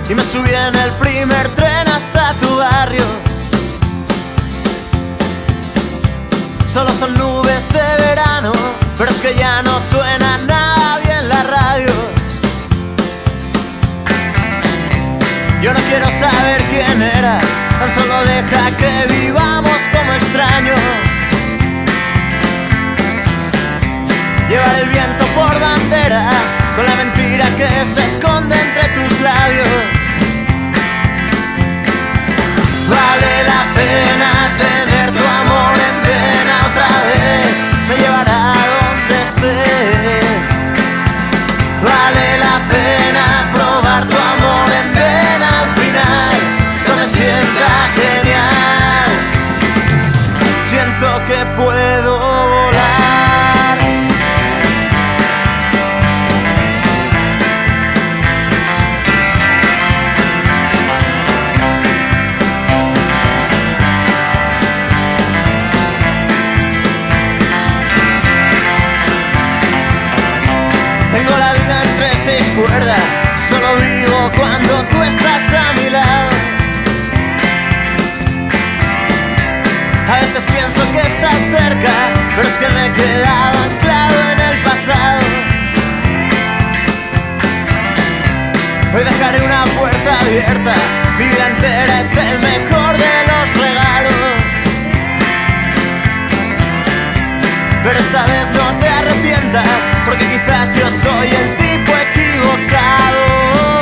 y me subí en el primer tren hasta tu barrio. Solo son nubes de verano, pero es que ya no suena nada bien la radio. Yo no quiero saber quién era, tan solo deja que vivamos como extraños. Llevar el viento por bandera, con la mentira que se esconde entre tus labios. Vale la pena tener tu amor en pena otra vez, me llevará a donde estés. Vale la pena probar tu amor en pena al final, esto me sienta genial. Siento que puedo volar. Tengo la vida entre 6 cuerdas, solo vivo cuando tú estás a mi lado. A veces pienso que estás cerca, pero es que me he quedado anclado en el pasado. Hoy dejaré una puerta abierta, mi vida entera es el mejor de los regalos. Pero esta vez no te arrepientas, porque quizás yo soy el tipo equivocado.